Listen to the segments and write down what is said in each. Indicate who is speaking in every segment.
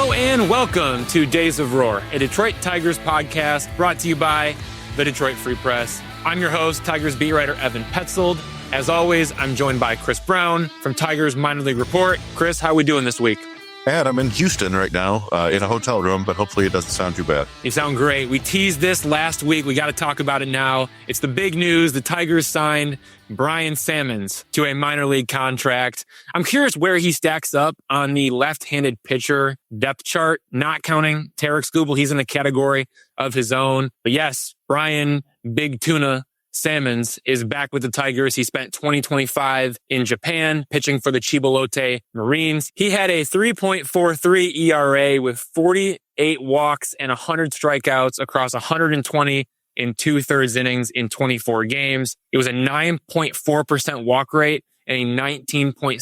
Speaker 1: Hello and welcome to Days of Roar, a Detroit Tigers podcast brought to you by the Detroit Free Press. I'm your host, Tigers beat writer Evan Petzold. As always, I'm joined by Chris Brown from Tigers Minor League Report. Chris, how are we doing this week?
Speaker 2: And I'm in Houston right now in a hotel room, but hopefully it doesn't sound too bad.
Speaker 1: You sound great. We teased this last week. We got to talk about it now. It's the big news. The Tigers signed Brian Sammons to a minor league contract. I'm curious where he stacks up on the left-handed pitcher depth chart, not counting Tarik Skubal. He's in a category of his own. But yes, Brian Big Tuna Sammons is back with the Tigers. He spent 2025 in Japan pitching for the Chibolote Marines. He had a 3.43 ERA with 48 walks and 100 strikeouts across 120 in 2/3 innings in 24 games. It was a 9.4% walk rate and a 19.6%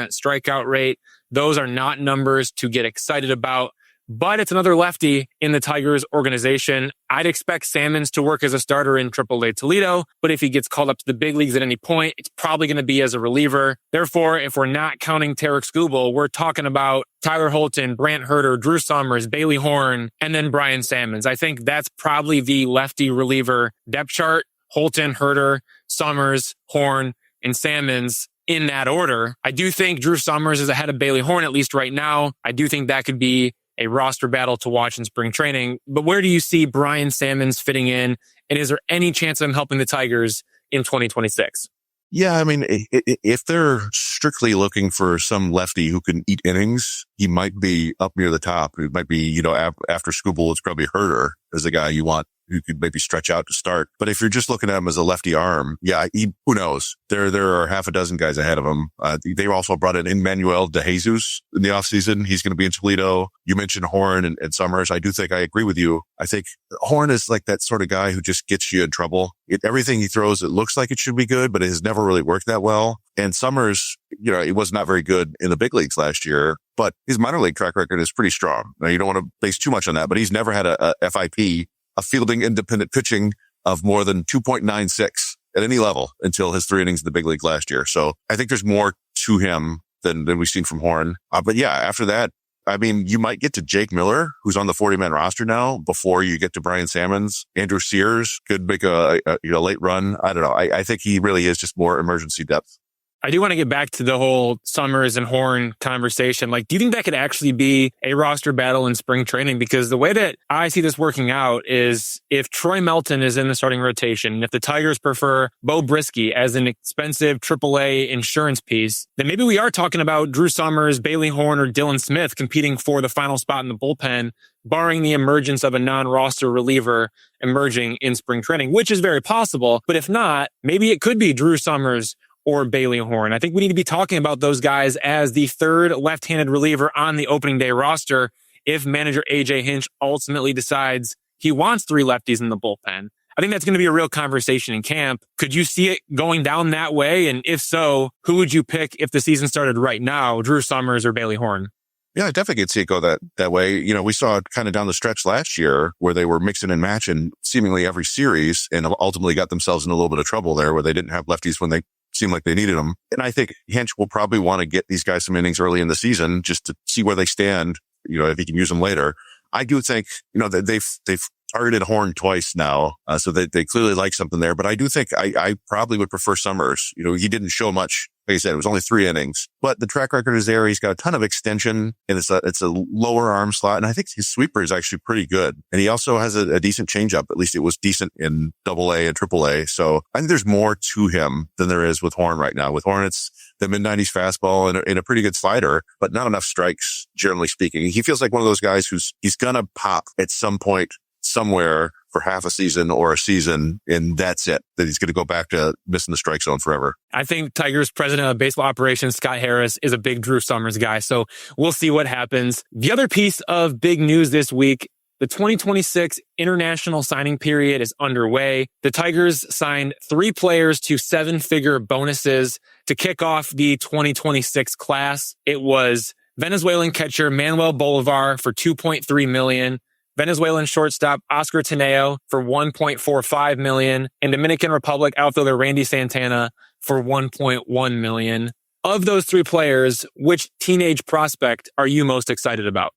Speaker 1: strikeout rate. Those are not numbers to get excited about. But it's another lefty in the Tigers organization. I'd expect Sammons to work as a starter in AAA Toledo, but if he gets called up to the big leagues at any point, it's probably going to be as a reliever. Therefore, if we're not counting Tarik Skubal, we're talking about Tyler Holton, Brant Herter, Drew Summers, Bailey Horn, and then Brian Sammons. I think that's probably the lefty reliever depth chart. Holton, Herter, Summers, Horn, and Sammons in that order. I do think Drew Summers is ahead of Bailey Horn, at least right now. I do think that could be a roster battle to watch in spring training. But where do you see Brian Sammons fitting in? And is there any chance of him helping the Tigers in 2026?
Speaker 2: Yeah, I mean, if they're strictly looking for some lefty who can eat innings, he might be up near the top. It might be, after Skubal, it's probably Herter as the guy you want who could maybe stretch out to start. But if you're just looking at him as a lefty arm, yeah, who knows? There are half a dozen guys ahead of him. They also brought in Manuel de Jesus in the offseason. He's going to be in Toledo. You mentioned Horn and Summers. I do think I agree with you. I think Horn is like that sort of guy who just gets you in trouble. Everything he throws, it looks like it should be good, but it has never really worked that well. And Summers, he was not very good in the big leagues last year, but his minor league track record is pretty strong. Now, you don't want to base too much on that, but he's never had a FIP, a fielding independent pitching of more than 2.96 at any level until his 3 innings in the big league last year. So I think there's more to him than we've seen from Horn. But yeah, after that, I mean, you might get to Jake Miller, who's on the 40-man roster now, before you get to Brian Sammons. Andrew Sears could make a late run. I don't know. I think he really is just more emergency depth.
Speaker 1: I do want to get back to the whole Summers and Horn conversation. Do you think that could actually be a roster battle in spring training? Because the way that I see this working out is if Troy Melton is in the starting rotation, and if the Tigers prefer Bo Brisky as an expensive AAA insurance piece, then maybe we are talking about Drew Summers, Bailey Horn, or Dylan Smith competing for the final spot in the bullpen, barring the emergence of a non-roster reliever emerging in spring training, which is very possible. But if not, maybe it could be Drew Summers or Bailey Horn. I think we need to be talking about those guys as the third left-handed reliever on the opening day roster if manager AJ Hinch ultimately decides he wants 3 lefties in the bullpen. I think that's going to be a real conversation in camp. Could you see it going down that way? And if so, who would you pick if the season started right now, Drew Summers or Bailey Horn?
Speaker 2: Yeah, I definitely could see it go that way. We saw it kind of down the stretch last year where they were mixing and matching seemingly every series and ultimately got themselves in a little bit of trouble there where they didn't have lefties when they seemed like they needed them. And I think Hinch will probably want to get these guys some innings early in the season just to see where they stand, if he can use them later. I do think, that they've targeted Horn twice now, so they clearly like something there. But I do think I probably would prefer Summers. He didn't show much. Like I said, it was only 3 innings, but the track record is there. He's got a ton of extension and it's a lower arm slot. And I think his sweeper is actually pretty good. And he also has a decent changeup. At least it was decent in AA and AAA. So I think there's more to him than there is with Horn right now. With Horn, it's the mid-90s fastball and a pretty good slider, but not enough strikes, generally speaking. He feels like one of those guys he's going to pop at some point somewhere for half a season or a season, and that's it. That he's going to go back to missing the strike zone forever.
Speaker 1: I think Tigers president of baseball operations, Scott Harris, is a big Drew Summers guy, so we'll see what happens. The other piece of big news this week, the 2026 international signing period is underway. The Tigers signed 3 players to 7-figure bonuses to kick off the 2026 class. It was Venezuelan catcher Manuel Bolivar for $2.3 million, Venezuelan shortstop Oscar Tineo for $1.45 million, and Dominican Republic outfielder Randy Santana for $1.1 million. Of those 3 players, which teenage prospect are you most excited about?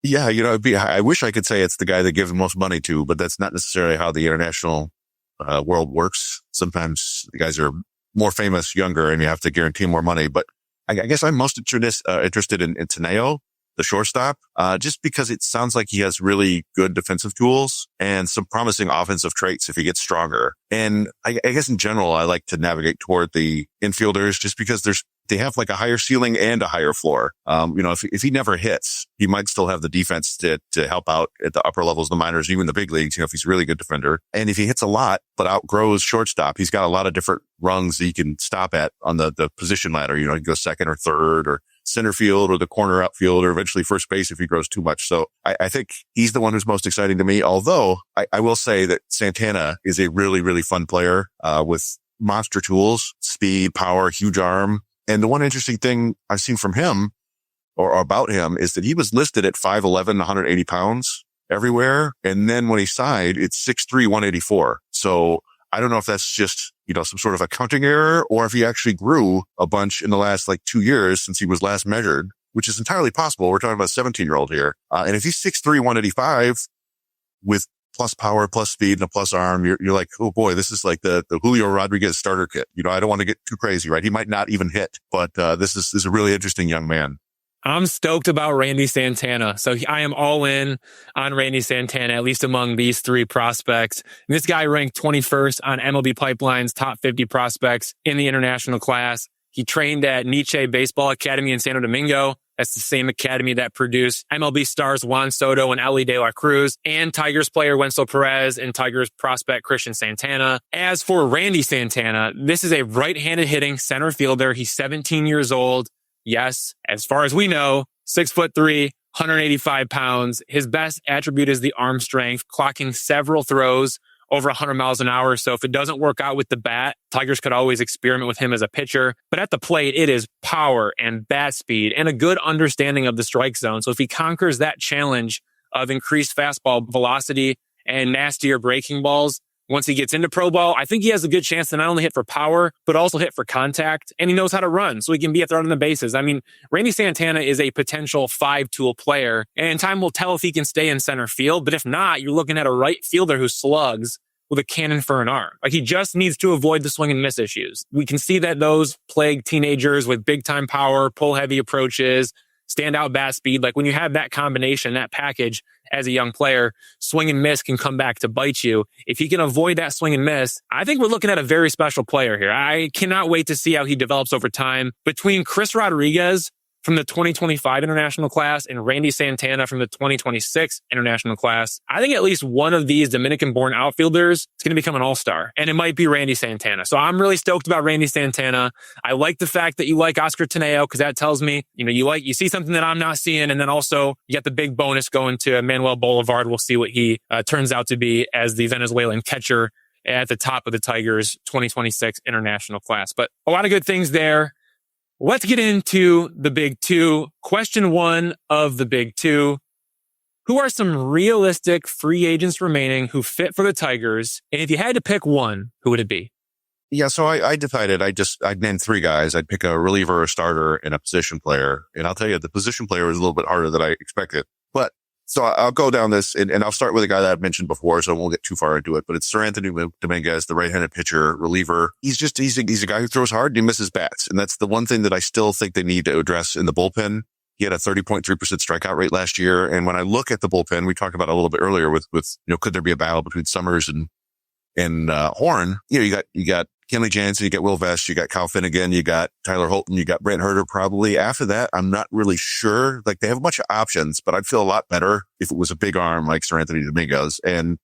Speaker 2: Yeah, I wish I could say it's the guy that gives the most money to, but that's not necessarily how the international world works. Sometimes the guys are more famous, younger, and you have to guarantee more money. But I guess I'm most interested in Tineo, the shortstop, just because it sounds like he has really good defensive tools and some promising offensive traits if he gets stronger. And I guess in general, I like to navigate toward the infielders just because they have like a higher ceiling and a higher floor. If he never hits, he might still have the defense to help out at the upper levels of the minors, even the big leagues, if he's a really good defender. And if he hits a lot, but outgrows shortstop, he's got a lot of different rungs that he can stop at on the position ladder. He can go second or third or center field or the corner outfield or eventually first base if he grows too much. So I think he's the one who's most exciting to me. Although I will say that Santana is a really, really fun player, with monster tools, speed, power, huge arm. And the one interesting thing I've seen from him or about him is that he was listed at 5'11", 180 pounds everywhere. And then when he signed, it's 6'3", 184. So I don't know if that's just, some sort of accounting error or if he actually grew a bunch in the last 2 years since he was last measured, which is entirely possible. We're talking about a 17-year-old here. And if he's 6'3", 185 with plus power, plus speed, and a plus arm, you're like, oh boy, this is like the Julio Rodriguez starter kit. I don't want to get too crazy, right? He might not even hit, but this is a really interesting young man.
Speaker 1: I'm stoked about Randy Santana. So I am all in on Randy Santana, at least among these three prospects. And this guy ranked 21st on MLB Pipeline's top 50 prospects in the international class. He trained at Nietzsche Baseball Academy in Santo Domingo. That's the same academy that produced MLB stars Juan Soto and Ellie De La Cruz, and Tigers player Wenzel Perez and Tigers prospect Christian Santana. As for Randy Santana, this is a right-handed hitting center fielder. He's 17 years old. Yes, as far as we know, 6'3", 185 pounds. His best attribute is the arm strength, clocking several throws over 100 miles an hour. So if it doesn't work out with the bat, Tigers could always experiment with him as a pitcher. But at the plate, it is power and bat speed and a good understanding of the strike zone. So if he conquers that challenge of increased fastball velocity and nastier breaking balls, once he gets into pro ball, I think he has a good chance to not only hit for power, but also hit for contact. And he knows how to run, so he can be a threat on the bases. I mean, Randy Santana is a potential five-tool player, and time will tell if he can stay in center field. But if not, you're looking at a right fielder who slugs with a cannon for an arm. He just needs to avoid the swing and miss issues. We can see that those plague teenagers with big-time power, pull-heavy approaches, standout bat speed. When you have that combination, that package as a young player, swing and miss can come back to bite you. If he can avoid that swing and miss, I think we're looking at a very special player here. I cannot wait to see how he develops over time. Between Cris Rodriguez from the 2025 international class and Randy Santana from the 2026 international class, I think at least one of these Dominican-born outfielders is going to become an all-star, and it might be Randy Santana. So I'm really stoked about Randy Santana. I like the fact that you like Oscar Tineo because that tells me, you see something that I'm not seeing, and then also you get the big bonus going to Manuel Bolivar. We'll see what he turns out to be as the Venezuelan catcher at the top of the Tigers 2026 international class. But a lot of good things there. Let's get into the big two. Question one of the big two. Who are some realistic free agents remaining who fit for the Tigers? And if you had to pick one, who would it be?
Speaker 2: Yeah, so I decided I'd name three guys. I'd pick a reliever, a starter, and a position player. And I'll tell you, the position player was a little bit harder than I expected. But so I'll go down this and I'll start with a guy that I've mentioned before, so I won't get too far into it. But it's Seranthony Domínguez, the right-handed pitcher, reliever. He's a guy who throws hard and he misses bats. And that's the one thing that I still think they need to address in the bullpen. He had a 30.3% strikeout rate last year. And when I look at the bullpen, we talked about it a little bit earlier with could there be a battle between Summers and Horn? You got Kenley Jansen, you got Will Vest, you got Kyle Finnegan, you got Tyler Holton, you got Brent Herter probably. After that, I'm not really sure. They have a bunch of options, but I'd feel a lot better if it was a big arm like Seranthony Domínguez. And,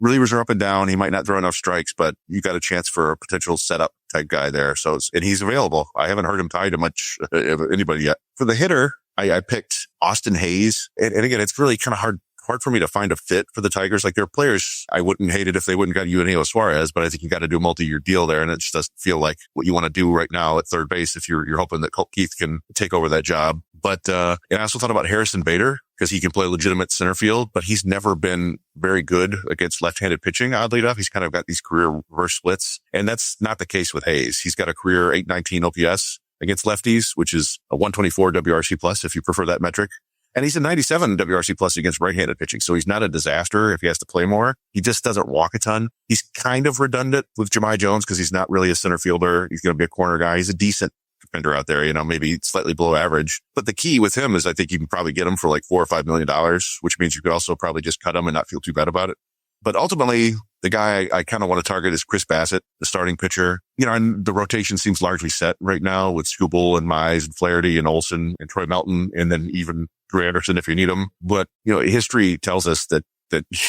Speaker 2: relievers are up and down. He might not throw enough strikes, but you got a chance for a potential setup type guy there. And he's available. I haven't heard him tied to much of anybody yet. For the hitter, I picked Austin Hayes. And again, it's really kind of hard for me to find a fit for the Tigers. There are players I wouldn't hate it if they wouldn't got Eugenio Suarez, but I think you got to do a multi-year deal there. And it just doesn't feel like what you want to do right now at third base if you're hoping that Colt Keith can take over that job. But, and I also thought about Harrison Bader because he can play legitimate center field, but he's never been very good against left-handed pitching. Oddly enough, he's kind of got these career reverse splits. And that's not the case with Hayes. He's got a career 819 OPS against lefties, which is a 124 WRC plus if you prefer that metric. And he's a 97 WRC plus against right-handed pitching. So he's not a disaster if he has to play more. He just doesn't walk a ton. He's kind of redundant with Jahmai Jones because he's not really a center fielder. He's going to be a corner guy. He's a decent defender out there, maybe slightly below average. But the key with him is I think you can probably get him for like $4 or $5 million, which means you could also probably just cut him and not feel too bad about it. But ultimately, the guy I kind of want to target is Chris Bassitt, the starting pitcher. And the rotation seems largely set right now with Skubal and Mize and Flaherty and Olsen and Troy Melton, and then even Drew Anderson if you need him. But, history tells us that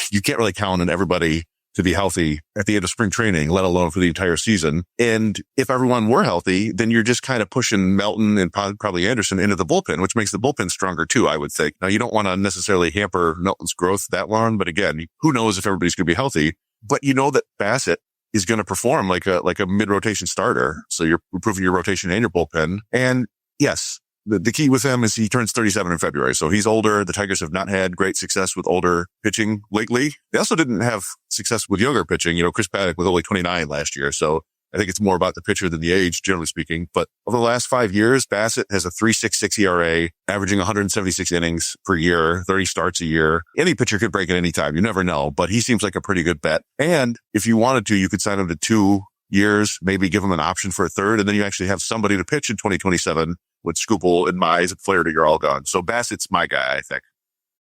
Speaker 2: you can't really count on everybody to be healthy at the end of spring training, let alone for the entire season. And if everyone were healthy, then you're just kind of pushing Melton and probably Anderson into the bullpen, which makes the bullpen stronger too, I would think. Now, you don't want to necessarily hamper Melton's growth that long, but again, who knows if everybody's going to be healthy. But you know that Bassitt is going to perform like a mid-rotation starter. So you're improving your rotation and your bullpen. And yes, the key with him is he turns 37 in February. So he's older. The Tigers have not had great success with older pitching lately. They also didn't have success with younger pitching. Chris Paddock was only 29 last year. So I think it's more about the pitcher than the age, generally speaking. But over the last 5 years, Bassitt has a 3.66 ERA, averaging 176 innings per year, 30 starts a year. Any pitcher could break at any time. You never know, but he seems like a pretty good bet. And if you wanted to, you could sign him to 2 years, maybe give him an option for a third, and then you actually have somebody to pitch in 2027 with Skubal and Mize and Flaherty are all gone. So Bassitt's my guy, I think.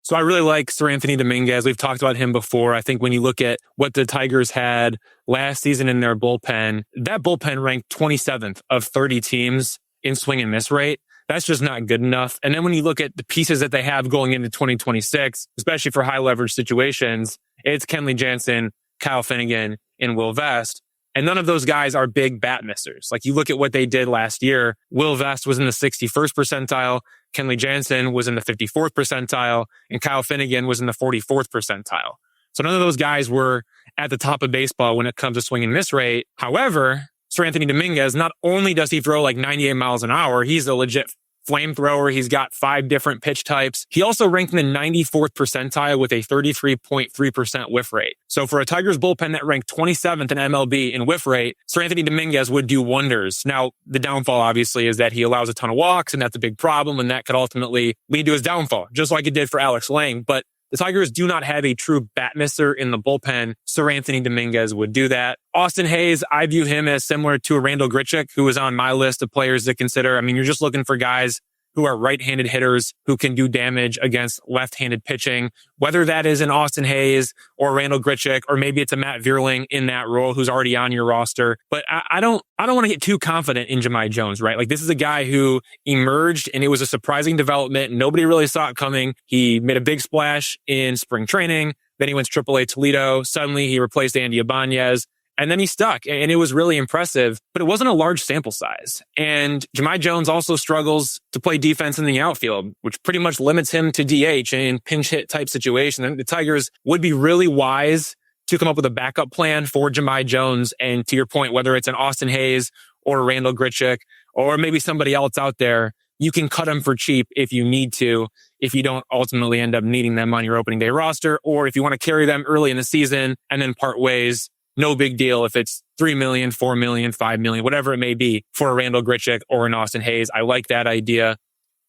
Speaker 1: So I really like Seranthony Domínguez. We've talked about him before. I think when you look at what the Tigers had last season in their bullpen, that bullpen ranked 27th of 30 teams in swing and miss rate. That's just not good enough. And then when you look at the pieces that they have going into 2026, especially for high leverage situations, it's Kenley Jansen, Kyle Finnegan, and Will Vest. And none of those guys are big bat missers. Like you look at what they did last year, Will Vest was in the 61st percentile, Kenley Jansen was in the 54th percentile, and Kyle Finnegan was in the 44th percentile. So none of those guys were at the top of baseball when it comes to swing and miss rate. However, Seranthony Domínguez, not only does he throw like 98 miles an hour, he's a legit flamethrower. He's got 5 different pitch types. He also ranked in the 94th percentile with a 33.3% whiff rate. So for a Tigers bullpen that ranked 27th in MLB in whiff rate, Seranthony Domínguez would do wonders. Now, the downfall obviously is that he allows a ton of walks, and that's a big problem, and that could ultimately lead to his downfall, just like it did for Alex Lang. But the Tigers do not have a true bat misser in the bullpen. Seranthony Domínguez would do that. Austin Hayes, I view him as similar to a Randall Grichuk, who is on my list of players to consider. I mean, you're just looking for guys who are right-handed hitters who can do damage against left-handed pitching, whether that is an Austin Hayes or Randall Grichuk, or maybe it's a Matt Vierling in that role who's already on your roster. But I don't want to get too confident in Jahmai Jones, right? Like this is a guy who emerged and it was a surprising development. Nobody really saw it coming. He made a big splash in spring training. Then he went to AAA Toledo. Suddenly he replaced Andy Ibanez. And then he stuck, and it was really impressive, but it wasn't a large sample size. And Jahmai Jones also struggles to play defense in the outfield, which pretty much limits him to DH in pinch hit type situation. And the Tigers would be really wise to come up with a backup plan for Jahmai Jones. And to your point, whether it's an Austin Hayes or a Randall Grichuk or maybe somebody else out there, you can cut them for cheap if you need to, if you don't ultimately end up needing them on your opening day roster, or if you want to carry them early in the season and then part ways. No big deal if it's $3 million, $4 million, $5 million, whatever it may be for a Randall Grichuk or an Austin Hayes. I like that idea.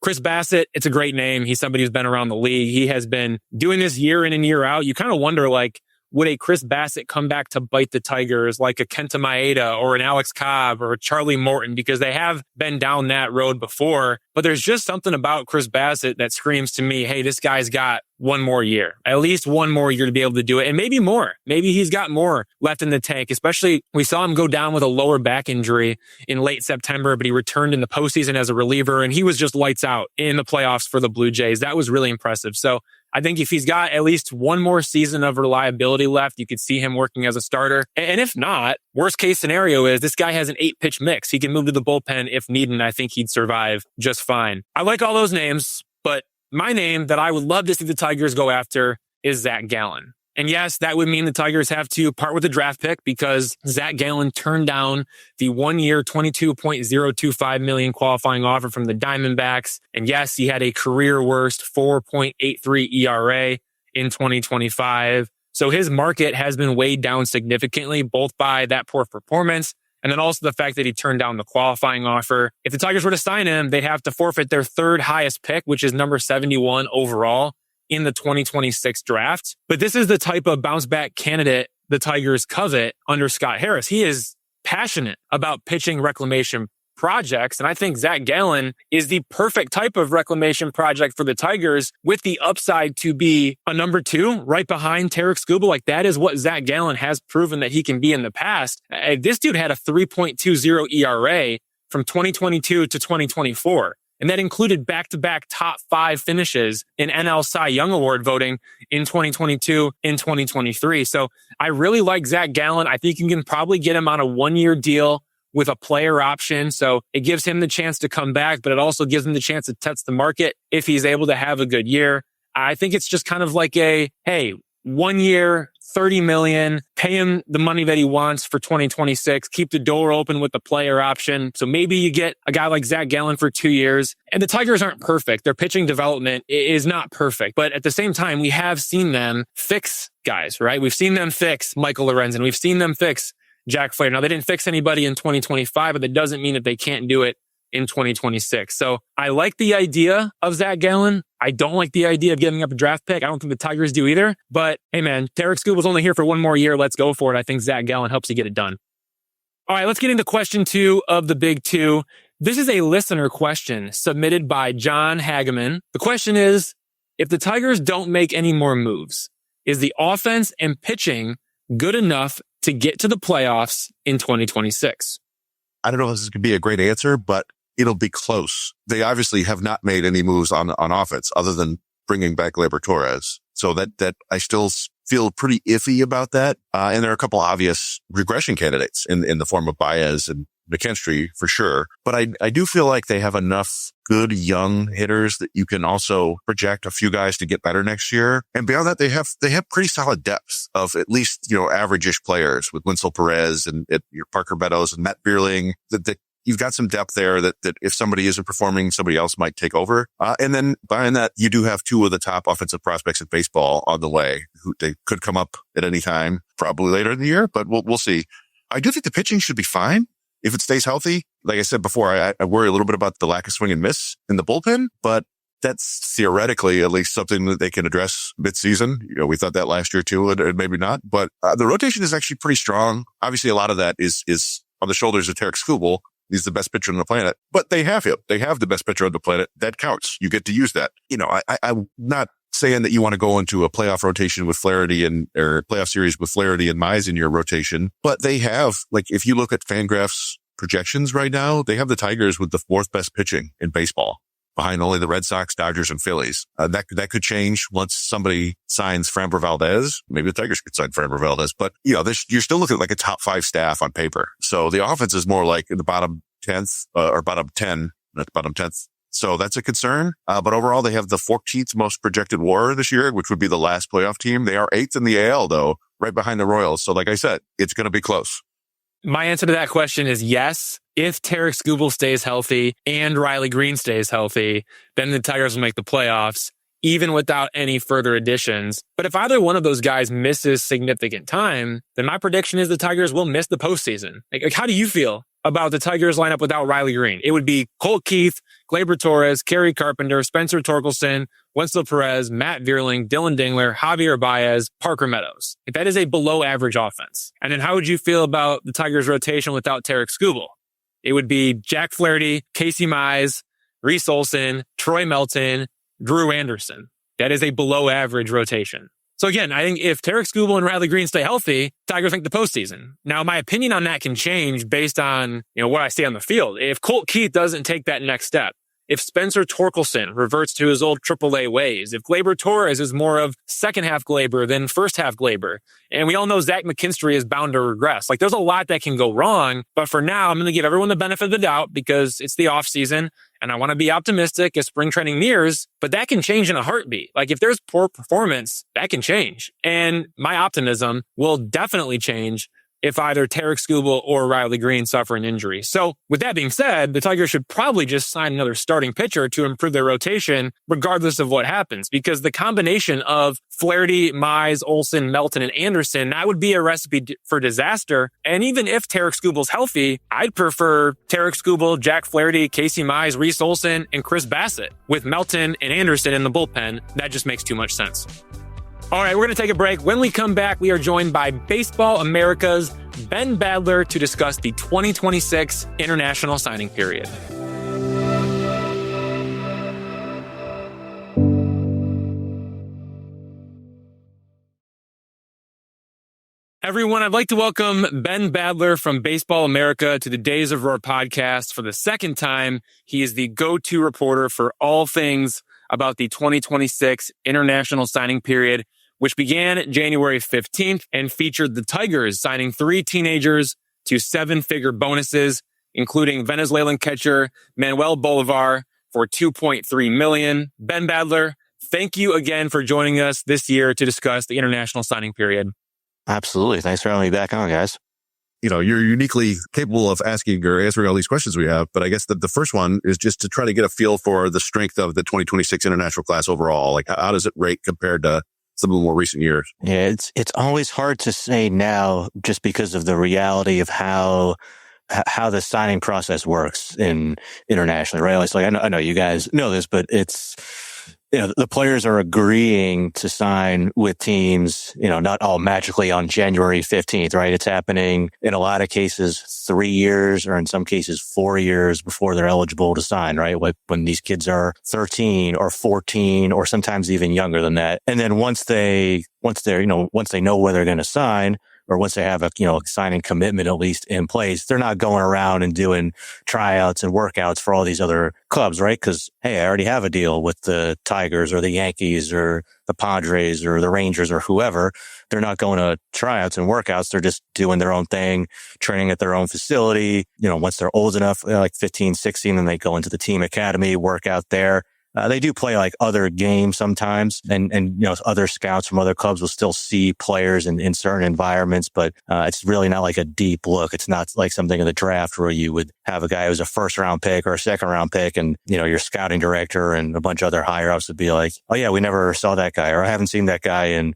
Speaker 1: Chris Bassitt, it's a great name. He's somebody who's been around the league. He has been doing this year in and year out. You kind of wonder, like, would a Chris Bassitt come back to bite the Tigers like a Kenta Maeda or an Alex Cobb or a Charlie Morton? Because they have been down that road before. But there's just something about Chris Bassitt that screams to me, hey, this guy's got one more year, at least one more year to be able to do it. And maybe more. Maybe he's got more left in the tank, especially we saw him go down with a lower back injury in late September, but he returned in the postseason as a reliever and he was just lights out in the playoffs for the Blue Jays. That was really impressive. So I think if he's got at least one more season of reliability left, you could see him working as a starter. And if not, worst case scenario is this guy has an 8-pitch mix. He can move to the bullpen if needed, and I think he'd survive just fine. I like all those names, but my name that I would love to see the Tigers go after is Zach Gallen. And yes, that would mean the Tigers have to part with the draft pick because Zach Gallen turned down the 1-year $22.025 million qualifying offer from the Diamondbacks. And yes, he had a career worst 4.83 ERA in 2025. So his market has been weighed down significantly, both by that poor performance And then also the fact that he turned down the qualifying offer. If the Tigers were to sign him, they'd have to forfeit their third highest pick, which is number 71 overall in the 2026 draft. But this is the type of bounce back candidate the Tigers covet under Scott Harris. He is passionate about pitching reclamation projects. And I think Zach Gallen is the perfect type of reclamation project for the Tigers, with the upside to be a number 2 right behind Tarik Skubal. Like, that is what Zach Gallen has proven that he can be in the past. This dude had a 3.20 ERA from 2022 to 2024. And that included back-to-back top 5 finishes in NL Cy Young Award voting in 2022 and 2023. So I really like Zach Gallen. I think you can probably get him on a 1-year deal with a player option. So it gives him the chance to come back, but it also gives him the chance to test the market if he's able to have a good year. I think it's just kind of like hey, 1 year, $30 million, pay him the money that he wants for 2026, keep the door open with the player option. So maybe you get a guy like Zach Gallen for 2 years. And the Tigers aren't perfect. Their pitching development is not perfect. But at the same time, we have seen them fix guys, right? We've seen them fix Michael Lorenzen. We've seen them fix Jack Flair. Now, they didn't fix anybody in 2025, but that doesn't mean that they can't do it in 2026. So I like the idea of Zach Gallen. I don't like the idea of giving up a draft pick. I don't think the Tigers do either. But hey, man, Tarik Skubal's only here for 1 more year. Let's go for it. I think Zach Gallen helps you get it done. All right, let's get into question 2 of the big 2. This is a listener question submitted by John Hageman. The question is, if the Tigers don't make any more moves, is the offense and pitching good enough to get to the playoffs in 2026?
Speaker 2: I don't know if this could be a great answer, but it'll be close. They obviously have not made any moves on offense other than bringing back Gleyber Torres. So that I still feel pretty iffy about that. And there are a couple obvious regression candidates in the form of Baez and McKinstry for sure. But I do feel like they have enough good young hitters that you can also project a few guys to get better next year. And beyond that, they have pretty solid depth of at least, average-ish players with Winslow Perez and your Parker Meadows and Matt Bierling. That you've got some depth there that if somebody isn't performing, somebody else might take over. And then behind that, you do have 2 of the top offensive prospects in baseball on the way, who they could come up at any time, probably later in the year, but we'll see. I do think the pitching should be fine if it stays healthy. Like I said before, I worry a little bit about the lack of swing and miss in the bullpen, but that's theoretically at least something that they can address mid-season. We thought that last year too, and maybe not, but the rotation is actually pretty strong. Obviously, a lot of that is on the shoulders of Tarik Skubal. He's the best pitcher on the planet, but they have him. They have the best pitcher on the planet. That counts. You get to use that. I'm not saying that you want to go into a playoff rotation with Flaherty or playoff series with Flaherty and Mize in your rotation, but they have, if you look at Fangraphs projections right now, they have the Tigers with the 4th best pitching in baseball, behind only the Red Sox, Dodgers, and Phillies. That could change once somebody signs Framber Valdez. Maybe the Tigers could sign Framber Valdez, but you're still looking at like a top 5 staff on paper. So the offense is more like in the bottom 10th or bottom 10, not the bottom 10th. So that's a concern. But overall, they have the 14th most projected WAR this year, which would be the last playoff team. They are 8th in the AL though, right behind the Royals. So like I said, it's going to be close.
Speaker 1: My answer to that question is yes. If Tarik Skubal stays healthy and Riley Green stays healthy, then the Tigers will make the playoffs, even without any further additions. But if either one of those guys misses significant time, then my prediction is the Tigers will miss the postseason. Like how do you feel about the Tigers lineup without Riley Green? It would be Colt Keith, Gleyber Torres, Kerry Carpenter, Spencer Torkelson, Winslow Perez, Matt Vierling, Dylan Dingler, Javier Baez, Parker Meadows. That is a below average offense. And then how would you feel about the Tigers rotation without Tarik Skubal? It would be Jack Flaherty, Casey Mize, Reese Olson, Troy Melton, Drew Anderson. That is a below average rotation. So again, I think if Tarik Skubal and Riley Green stay healthy, Tigers make the postseason. Now, my opinion on that can change based on, what I see on the field. If Colt Keith doesn't take that next step, if Spencer Torkelson reverts to his old AAA ways, if Gleyber Torres is more of second half Gleyber than first half Gleyber, and we all know Zach McKinstry is bound to regress. There's a lot that can go wrong, but for now, I'm going to give everyone the benefit of the doubt because it's the off season and I want to be optimistic as spring training nears, but that can change in a heartbeat. If there's poor performance, that can change. And my optimism will definitely change if either Tarik Skubal or Riley Green suffer an injury. So with that being said, the Tigers should probably just sign another starting pitcher to improve their rotation, regardless of what happens, because the combination of Flaherty, Mize, Olsen, Melton, and Anderson, that would be a recipe for disaster. And even if Tarik Skubal's healthy, I'd prefer Tarik Skubal, Jack Flaherty, Casey Mize, Reese Olsen, and Chris Bassitt. With Melton and Anderson in the bullpen, that just makes too much sense. All right, we're going to take a break. When we come back, we are joined by Baseball America's Ben Badler to discuss the 2026 international signing period. Everyone, I'd like to welcome Ben Badler from Baseball America to the Days of Roar podcast for the second time. He is the go-to reporter for all things about the 2026 international signing period, which began January 15th and featured the Tigers signing 3 teenagers to 7-figure bonuses, including Venezuelan catcher Manuel Bolivar for $2.3 million. Ben Badler, thank you again for joining us this year to discuss the international signing period.
Speaker 3: Absolutely. Thanks for having me back on, guys.
Speaker 2: You're uniquely capable of asking or answering all these questions we have. But I guess the first one is just to try to get a feel for the strength of the 2026 international class overall. Like, how does it rate compared to some of the more recent years?
Speaker 3: Yeah, it's always hard to say now just because of the reality of how the signing process works internationally, right? It's like, I know you guys know this, but it's, the players are agreeing to sign with teams, not all magically on January 15th, right? It's happening in a lot of cases 3 years or in some cases 4 years before they're eligible to sign, right? When these kids are 13 or 14 or sometimes even younger than that. And then once they know where they're going to sign, or once they have a signing commitment at least in place, they're not going around and doing tryouts and workouts for all these other clubs, right? Because, hey, I already have a deal with the Tigers or the Yankees or the Padres or the Rangers or whoever. They're not going to tryouts and workouts. They're just doing their own thing, training at their own facility. Once they're old enough, like 15, 16, then they go into the team academy, work out there. They do play like other games sometimes, and other scouts from other clubs will still see players in certain environments, but it's really not like a deep look. It's not like something in the draft where you would have a guy who's a first round pick or a second round pick, and your scouting director and a bunch of other higher ups would be like, oh yeah, we never saw that guy, or I haven't seen that guy in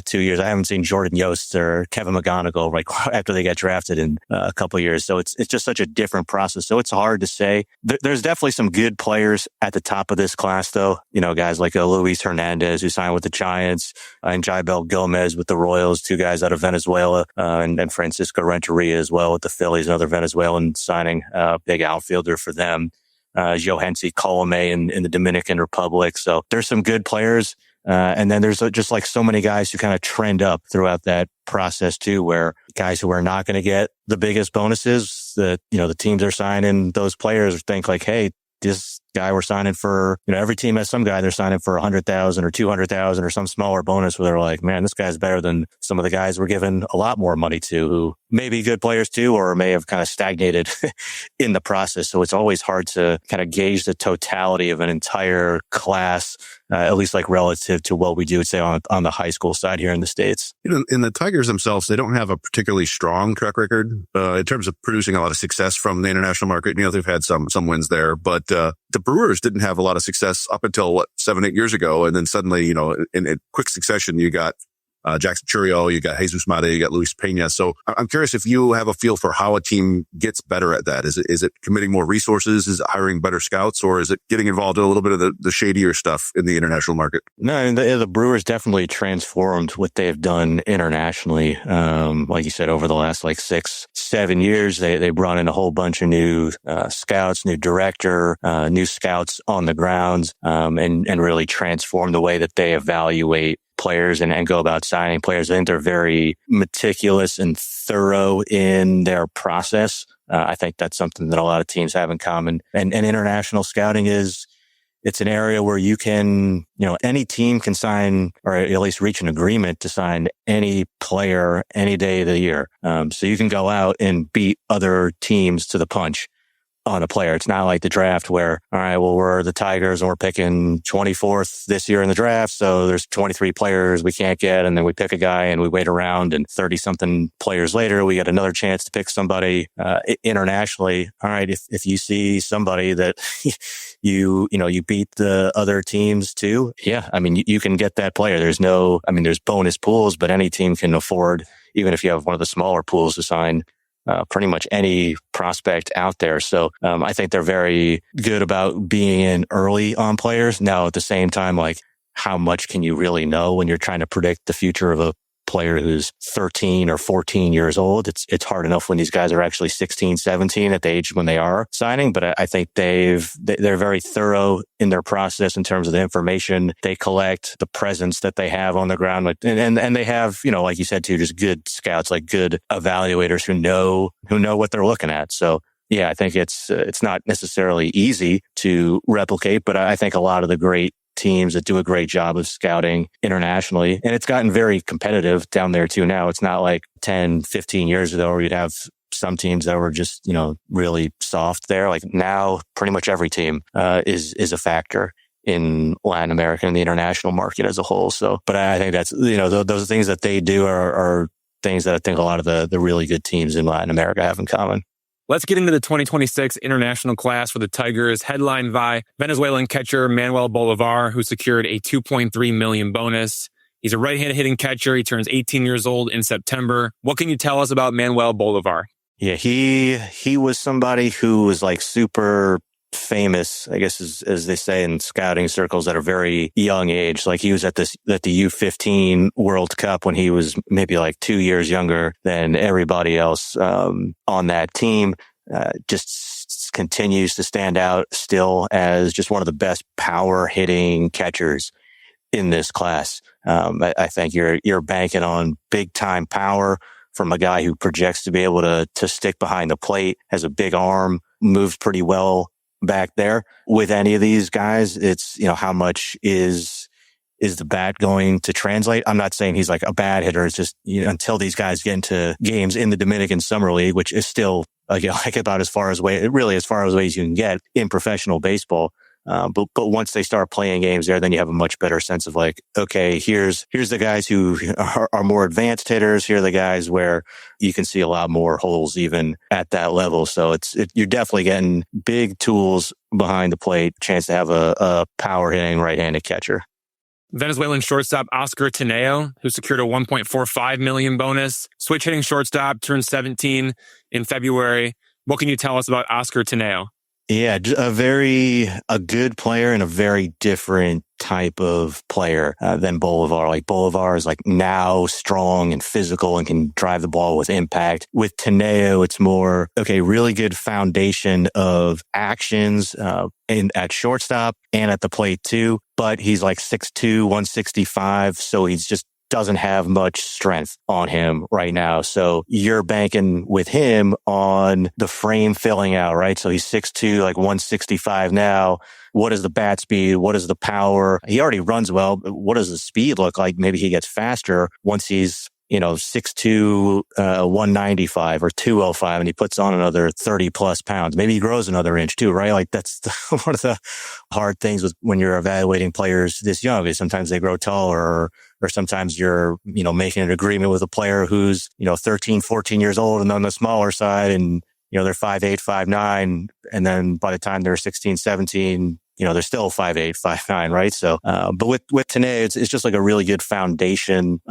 Speaker 3: 2 years. I haven't seen Jordan Yost or Kevin McGonigal right after they got drafted in a couple of years. So it's just such a different process. So it's hard to say. There's definitely some good players at the top of this class, though. Guys like Luis Hernandez, who signed with the Giants, and Jaibel Gomez with the Royals, 2 guys out of Venezuela, and Francisco Renteria as well with the Phillies, another Venezuelan signing, big outfielder for them. Johansi Colome in the Dominican Republic. So there's some good players. And then there's just like so many guys who kind of trend up throughout that process too, where guys who are not going to get the biggest bonuses, the teams are signing those players think like, hey, this guy we're signing for, every team has some guy they're signing for 100,000 or 200,000 or some smaller bonus where they're like, man, this guy's better than some of the guys we're giving a lot more money to, who may be good players too, or may have kind of stagnated in the process. So it's always hard to kind of gauge the totality of an entire class, at least like relative to what we do, say on the high school side here in the States.
Speaker 2: In the Tigers themselves, they don't have a particularly strong track record in terms of producing a lot of success from the international market. They've had some wins there, but the Brewers didn't have a lot of success up until 7-8 years ago. And then suddenly, in quick succession, you got Jackson Churio, you got Jesus Mate, you got Luis Pena. So I'm curious if you have a feel for how a team gets better at that. Is it committing more resources? Is it hiring better scouts? Or is it getting involved in a little bit of the shadier stuff in the international market?
Speaker 3: No, I mean, the Brewers definitely transformed what they've done internationally. Like you said, over the last 6-7 years, they brought in a whole bunch of new scouts, new director, new scouts on the grounds, and really transformed the way that they evaluate players and go about signing players. I think they're very meticulous and thorough in their process. I think that's something that a lot of teams have in common. And international scouting it's an area where you can, any team can sign, or at least reach an agreement to sign any player any day of the year. So you can go out and beat other teams to the punch on a player. It's not like the draft where, all right, well, we're the Tigers and we're picking 24th this year in the draft. So there's 23 players we can't get. And then we pick a guy and we wait around, and 30 something players later, we get another chance to pick somebody internationally. All right. If you see somebody that you beat the other teams to, yeah, I mean, you can get that player. There's bonus pools, but any team can afford, even if you have one of the smaller pools, to sign pretty much any prospect out there. So I think they're very good about being in early on players. Now, at the same time, like, how much can you really know when you're trying to predict the future of a player who's 13 or 14 years old? It's hard enough when these guys are actually 16, 17 at the age when they are signing. But I think they're very thorough in their process in terms of the information they collect, the presence that they have on the ground. And they have, like you said too, just good scouts, like good evaluators who know what they're looking at. So yeah, I think it's not necessarily easy to replicate, but I think a lot of the great teams that do a great job of scouting internationally. And it's gotten very competitive down there too now. It's not like 10, 15 years ago where you'd have some teams that were just, really soft there. Like now, pretty much every team is a factor in Latin America and the international market as a whole. So, but I think that's, those things that they do are things that I think a lot of the really good teams in Latin America have in common.
Speaker 1: Let's get into the 2026 international class for the Tigers, headlined by Venezuelan catcher Manuel Bolivar, who secured a $2.3 million bonus. He's a right-handed hitting catcher. He turns 18 years old in September. What can you tell us about Manuel Bolivar?
Speaker 3: Yeah, he was somebody who was like super famous, I guess, as they say in scouting circles, at a very young age. Like he was at the U15 World Cup when he was maybe like 2 years younger than everybody else on that team. Just continues to stand out still as just one of the best power hitting catchers in this class. I think you're banking on big time power from a guy who projects to be able to stick behind the plate, has a big arm, moves pretty well back there. With any of these guys, it's, how much is the bat going to translate? I'm not saying he's like a bad hitter. It's just, until these guys get into games in the Dominican Summer League, which is still like about as far away as you can get in professional baseball. But once they start playing games there, then you have a much better sense of like, okay, here's the guys who are more advanced hitters. Here are the guys where you can see a lot more holes even at that level. So you're definitely getting big tools behind the plate, chance to have a power hitting right-handed catcher.
Speaker 1: Venezuelan shortstop Oscar Tineo, who secured a $1.45 million bonus. Switch hitting shortstop, turned 17 in February. What can you tell us about Oscar Tineo?
Speaker 3: Yeah, a good player and a very different type of player than Bolivar. Like Bolivar is like now strong and physical and can drive the ball with impact. With Tineo, it's more, really good foundation of actions at shortstop and at the plate too. But he's like 6'2", 165, so he's just doesn't have much strength on him right now. So you're banking with him on the frame filling out, right? So he's 6'2", like 165 now. What is the bat speed? What is the power? He already runs well, but what does the speed look like? Maybe he gets faster once he's 6'2", 195 or 205, and he puts on another 30 plus pounds. Maybe he grows another inch too, right? Like that's one of the hard things with when you're evaluating players this young is sometimes they grow taller or sometimes you're, making an agreement with a player who's, 13, 14 years old and on the smaller side and, they're 5'8", 5'9", and then by the time they're 16, 17, they're still 5'8", 5'9", right? So, but with Tineo, it's just like a really good foundation,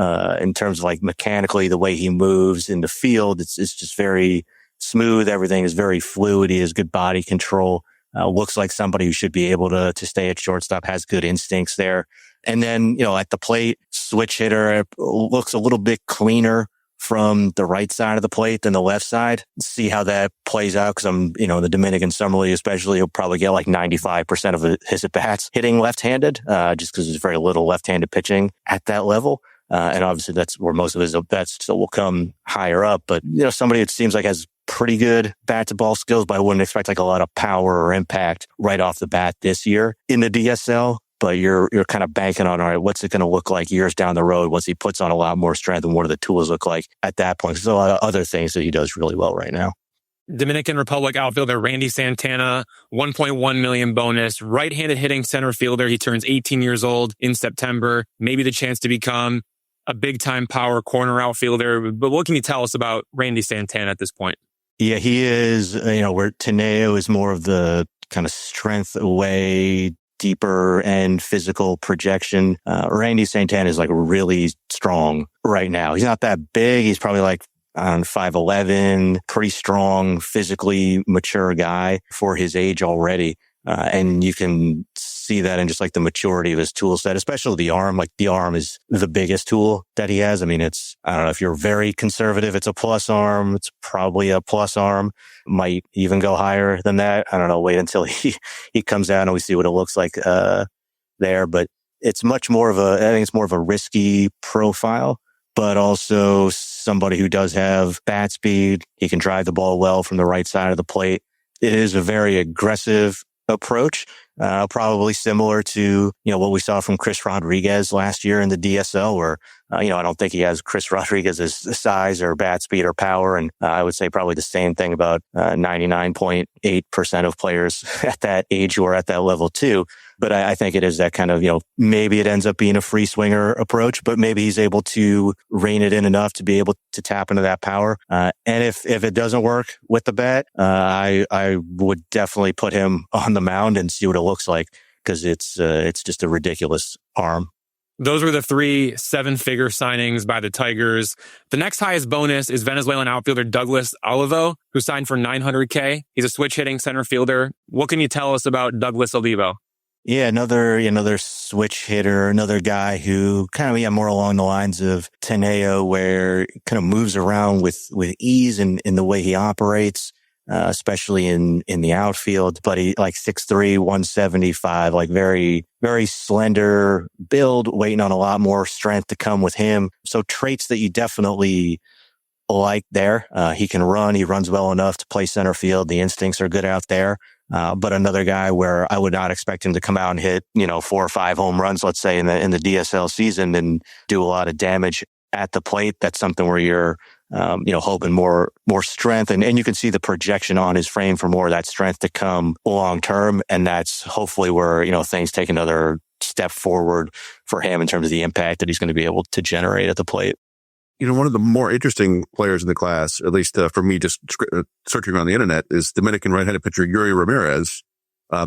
Speaker 3: in terms of like mechanically the way he moves in the field. It's just very smooth. Everything is very fluid. He has good body control. Looks like somebody who should be able to stay at shortstop, has good instincts there. And then, at the plate, switch hitter looks a little bit cleaner from the right side of the plate than the left side. See how that plays out. Cause the Dominican Summer League, especially, he'll probably get like 95% of his at-bats hitting left-handed, just cause there's very little left-handed pitching at that level. And obviously that's where most of his at-bats still will come higher up. But, somebody it seems like has pretty good bat-to-ball skills, but I wouldn't expect like a lot of power or impact right off the bat this year in the DSL. But you're kind of banking on, all right, what's it going to look like years down the road once he puts on a lot more strength, and what do the tools look like at that point? There's a lot of other things that he does really well right now.
Speaker 1: Dominican Republic outfielder Randy Santana, 1.1 million bonus, right-handed hitting center fielder. He turns 18 years old in September. Maybe the chance to become a big-time power corner outfielder. But what can you tell us about Randy Santana at this point?
Speaker 3: Yeah, he is, where Tineo is more of the kind of strength away, deeper end physical projection. Randy Santana is like really strong right now. He's not that big. He's probably like on 5'11", pretty strong, physically mature guy for his age already. And you can see that in just like the maturity of his tool set, especially the arm. Like the arm is the biggest tool that he has. I mean, I don't know, if you're very conservative, it's a plus arm. It's probably a plus arm. Might even go higher than that. I don't know. Wait until he comes out and we see what it looks like there. But it's much more of I think it's more of a risky profile, but also somebody who does have bat speed. He can drive the ball well from the right side of the plate. It is a very aggressive approach, probably similar to, what we saw from Cris Rodriguez last year in the DSL, where, I don't think he has Cris Rodriguez's size or bat speed or power. And I would say probably the same thing about 99.8% of players at that age who are at that level too. But I think it is that kind of, maybe it ends up being a free swinger approach, but maybe he's able to rein it in enough to be able to tap into that power. And if it doesn't work with the bat, I would definitely put him on the mound and see what it looks like, because it's just a ridiculous arm.
Speaker 1: Those were the 3 7-figure signings by the Tigers. The next highest bonus is Venezuelan outfielder Douglas Olivo, who signed for $900K. He's a switch hitting center fielder. What can you tell us about Douglas Olivo?
Speaker 3: Yeah, another switch hitter, another guy who kind of, more along the lines of Tineo, where kind of moves around with ease in the way he operates, especially in the outfield. But he like 6'3", 175, like very, very slender build, waiting on a lot more strength to come with him. So traits that you definitely like there. He can run. He runs well enough to play center field. The instincts are good out there. But another guy where I would not expect him to come out and hit, 4 or 5 home runs, let's say in the DSL season, and do a lot of damage at the plate. That's something where you're, hoping more strength, and you can see the projection on his frame for more of that strength to come long term. And that's hopefully where, things take another step forward for him in terms of the impact that he's going to be able to generate at the plate.
Speaker 2: One of the more interesting players in the class, at least for me, just searching around the internet, is Dominican right-handed pitcher Yuri Ramirez,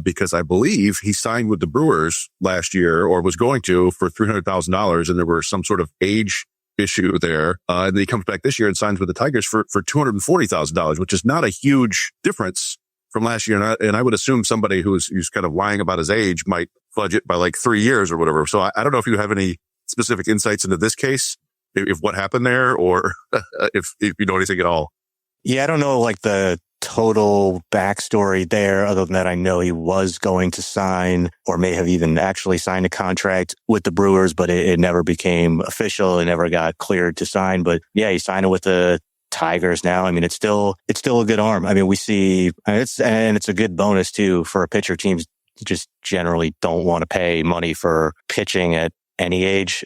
Speaker 2: because I believe he signed with the Brewers last year, or was going to, for $300,000, and there were some sort of age issue there. And then he comes back this year and signs with the Tigers for $240,000, which is not a huge difference from last year. And I would assume somebody who's kind of lying about his age might fudge it by like 3 years or whatever. So I don't know if you have any specific insights into this case, if what happened there, or if you know anything at all.
Speaker 3: Yeah, I don't know like the total backstory there, other than that I know he was going to sign, or may have even actually signed a contract with the Brewers, but it never became official. It never got cleared to sign. But yeah, he's signing with the Tigers now. I mean, it's still a good arm. I mean, we see it's a good bonus too for a pitcher. Teams just generally don't want to pay money for pitching at any age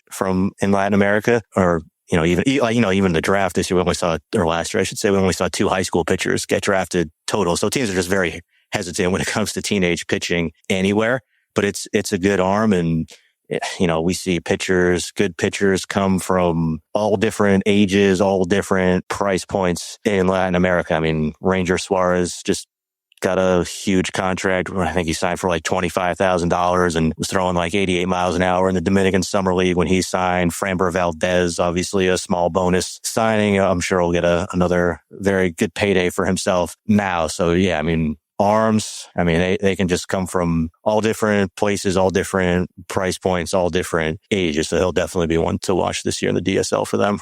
Speaker 3: in Latin America, or even the draft this year, last year, I should say, we only saw 2 high school pitchers get drafted total. So teams are just very hesitant when it comes to teenage pitching anywhere. But it's a good arm, and we see good pitchers come from all different ages, all different price points in Latin America. I mean, Ranger Suarez just got a huge contract. I think he signed for like $25,000 and was throwing like 88 miles an hour in the Dominican Summer League when he signed. Framber Valdez, obviously a small bonus signing. I'm sure he'll get another very good payday for himself now. So yeah, I mean, arms, they can just come from all different places, all different price points, all different ages. So he'll definitely be one to watch this year in the DSL for them.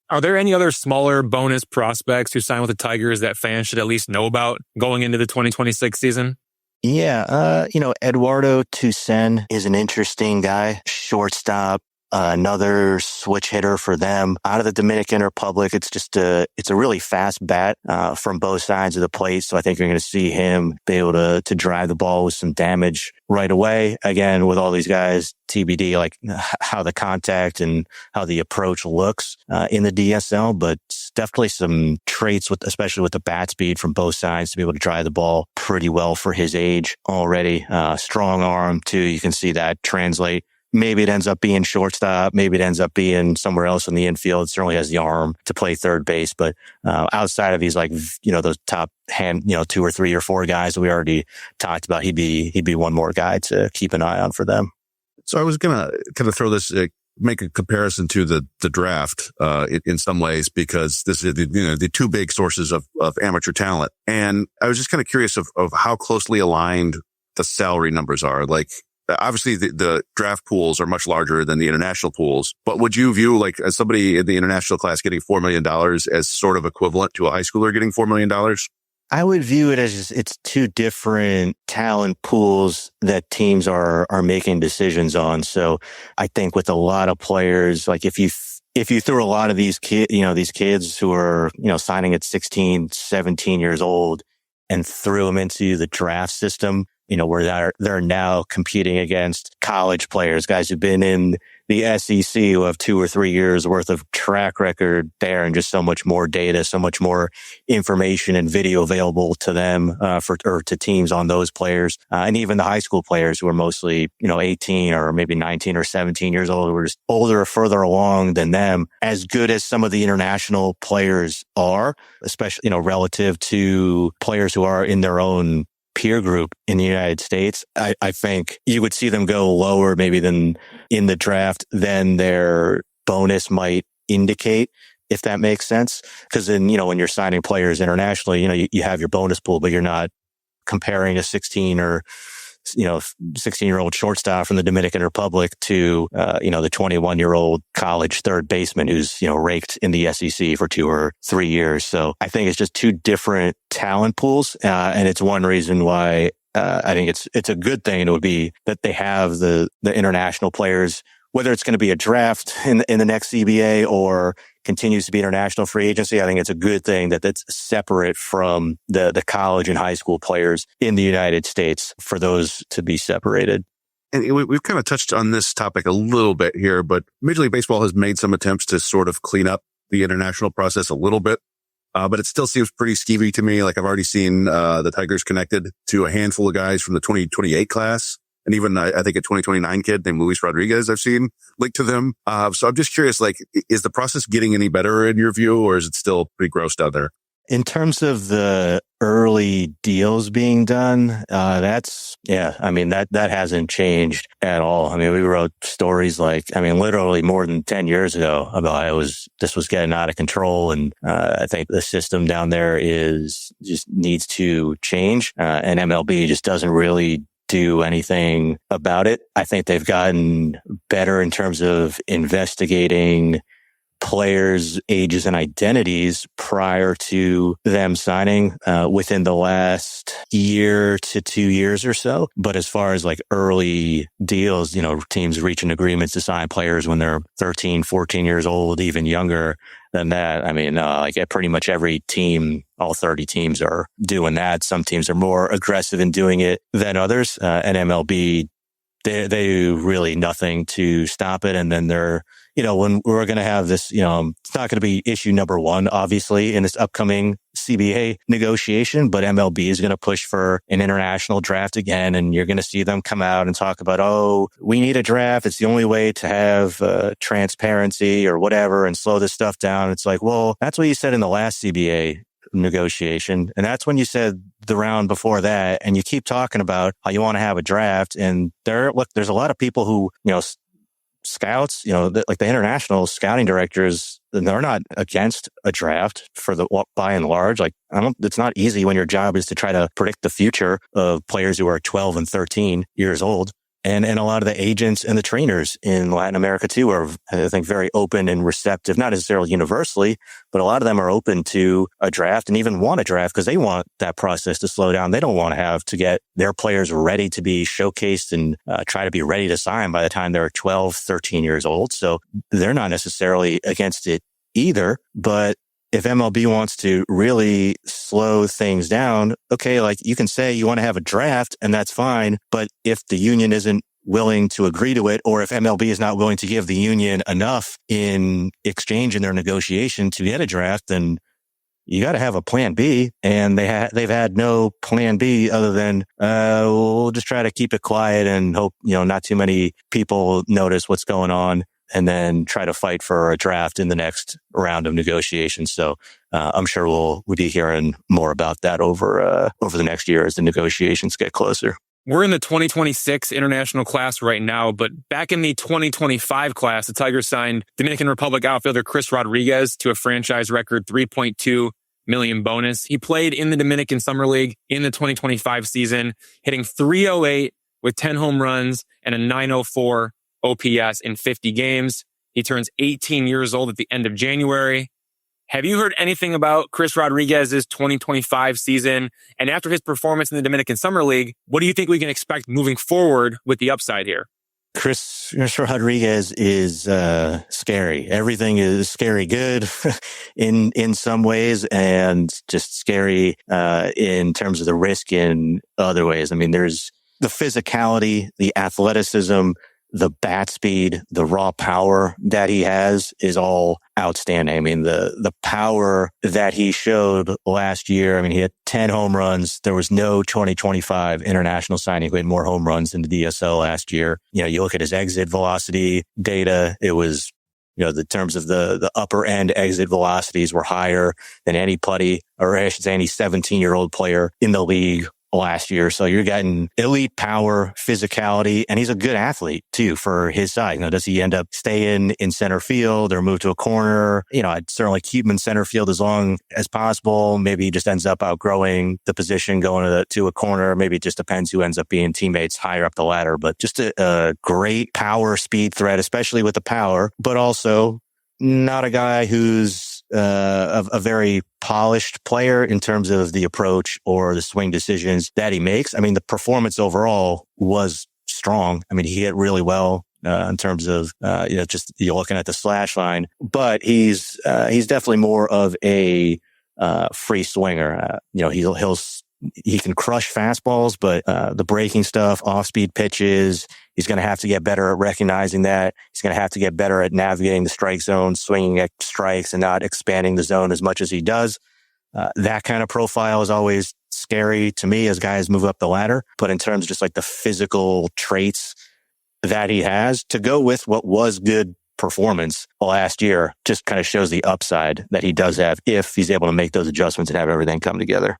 Speaker 1: Are there any other smaller bonus prospects who signed with the Tigers that fans should at least know about going into the 2026 season?
Speaker 3: Yeah, Eduardo Toussaint is an interesting guy. Shortstop, another switch hitter for them out of the Dominican Republic. It's a really fast bat from both sides of the plate. So I think you're going to see him be able to drive the ball with some damage right away. Again, with all these guys, TBD, like how the contact and how the approach looks in the DSL, but definitely some traits especially with the bat speed from both sides to be able to drive the ball pretty well for his age already. Strong arm too. You can see that translate. Maybe it ends up being shortstop. Maybe it ends up being somewhere else in the infield. It certainly has the arm to play third base. But outside of these, those top hand, 2 or 3 or 4 guys that we already talked about, he'd be one more guy to keep an eye on for them.
Speaker 2: So I was going to kind of throw this, make a comparison to the draft in some ways, because this is the 2 big sources of amateur talent. And I was just kind of curious of how closely aligned the salary numbers are. Like, obviously, the draft pools are much larger than the international pools, but would you view, like, as somebody in the international class getting $4 million as sort of equivalent to a high schooler getting $4 million?
Speaker 3: I would view it as it's 2 different talent pools that teams are making decisions on. So I think with a lot of players, like if you threw a lot of these kids who are, signing at 16, 17 years old and threw them into the draft system, where they're now competing against college players, guys who've been in the SEC, who have 2 or 3 years worth of track record there, and just so much more data, so much more information and video available to them, to teams on those players. And even the high school players who are mostly, 18 or maybe 19 or 17 years old, who are just older or further along than them, as good as some of the international players are, especially, relative to players who are in their own peer group in the United States, I think you would see them go lower maybe than in the draft than their bonus might indicate, if that makes sense. Because then, when you're signing players internationally, you have your bonus pool, but you're not comparing a 16-year-old shortstop from the Dominican Republic to, the 21-year-old college third baseman who's, raked in the SEC for 2 or 3 years. So I think it's just 2 different talent pools. And it's one reason why I think it's a good thing. It would be that they have the international players, whether it's going to be a draft in the next CBA or continues to be international free agency. I think it's a good thing that that's separate from the college and high school players in the United States, for those to be separated.
Speaker 2: And we've kind of touched on this topic a little bit here, but Major League Baseball has made some attempts to sort of clean up the international process a little bit. But it still seems pretty skeevy to me. Like, I've already seen the Tigers connected to a handful of guys from the 2028 class. And even I think a 2029 kid named Cris Rodriguez I've seen linked to them. So I'm just curious, like, is the process getting any better in your view, or is it still pretty gross down there?
Speaker 3: In terms of the early deals being done, that hasn't changed at all. I mean, we wrote stories literally more than 10 years ago about this was getting out of control. And, I think the system down there just needs to change. And MLB just doesn't really do anything about it. I think they've gotten better in terms of investigating players' ages and identities prior to them signing within the last year to 2 years or so. But as far as like early deals, teams reaching agreements to sign players when they're 13, 14 years old, even younger than that. I mean, pretty much every team, all 30 teams are doing that. Some teams are more aggressive in doing it than others. And MLB, they do really nothing to stop it. And then they're, when we're going to have this, it's not going to be issue number 1, obviously, in this upcoming CBA negotiation, but MLB is going to push for an international draft again. And you're going to see them come out and talk about, we need a draft. It's the only way to have transparency or whatever and slow this stuff down. It's like, well, that's what you said in the last CBA negotiation. And that's when you said the round before that. And you keep talking about how you want to have a draft. And there's a lot of people who, scouts, the international scouting directors, they're not against a draft by and large. It's not easy when your job is to try to predict the future of players who are 12 and 13 years old. And a lot of the agents and the trainers in Latin America too are, I think, very open and receptive, not necessarily universally, but a lot of them are open to a draft and even want a draft because they want that process to slow down. They don't want to have to get their players ready to be showcased and try to be ready to sign by the time they're 12, 13 years old. So they're not necessarily against it either. But if MLB wants to really slow things down, okay, like you can say you want to have a draft and that's fine. But if the union isn't willing to agree to it, or if MLB is not willing to give the union enough in exchange in their negotiation to get a draft, then you got to have a plan B. And they've had no plan B other than, we'll just try to keep it quiet and hope, not too many people notice what's going on, and then try to fight for a draft in the next round of negotiations. So I'm sure we'll be hearing more about that over the next year as the negotiations get closer.
Speaker 1: We're in the 2026 international class right now, but back in the 2025 class, the Tigers signed Dominican Republic outfielder Cris Rodriguez to a franchise record $3.2 million bonus. He played in the Dominican Summer League in the 2025 season, hitting .308 with 10 home runs and a .904 OPS in 50 games. He turns 18 years old at the end of January. Have you heard anything about Cris Rodriguez's 2025 season? And after his performance in the Dominican Summer League, what do you think we can expect moving forward with the upside here?
Speaker 3: Cris Rodriguez is scary. Everything is scary good in some ways, and just scary in terms of the risk in other ways. I mean, there's the physicality, the athleticism, the bat speed, the raw power that he has is all outstanding. I mean, the power that he showed last year, I mean, he had 10 home runs. There was no 2025 international signing who had more home runs than the DSL last year. You look at his exit velocity data, it was, the terms of the upper end exit velocities were higher than anybody, or I should say any 17-year-old player in the league last year. So you're getting elite power, physicality, and he's a good athlete too for his size. Does he end up staying in center field or move to a corner? I'd certainly keep him in center field as long as possible. Maybe he just ends up outgrowing the position going to a corner. Maybe it just depends who ends up being teammates higher up the ladder. But just a great power speed threat, especially with the power, but also not a guy who's a very polished player in terms of the approach or the swing decisions that he makes. I mean, the performance overall was strong. I mean, he hit really well in terms of just you're looking at the slash line, but he's definitely more of a free swinger. He can crush fastballs, but the breaking stuff, off-speed pitches, he's going to have to get better at recognizing that. He's going to have to get better at navigating the strike zone, swinging at strikes and not expanding the zone as much as he does. That kind of profile is always scary to me as guys move up the ladder. But in terms of just like the physical traits that he has to go with what was good performance last year, just kind of shows the upside that he does have if he's able to make those adjustments and have everything come together.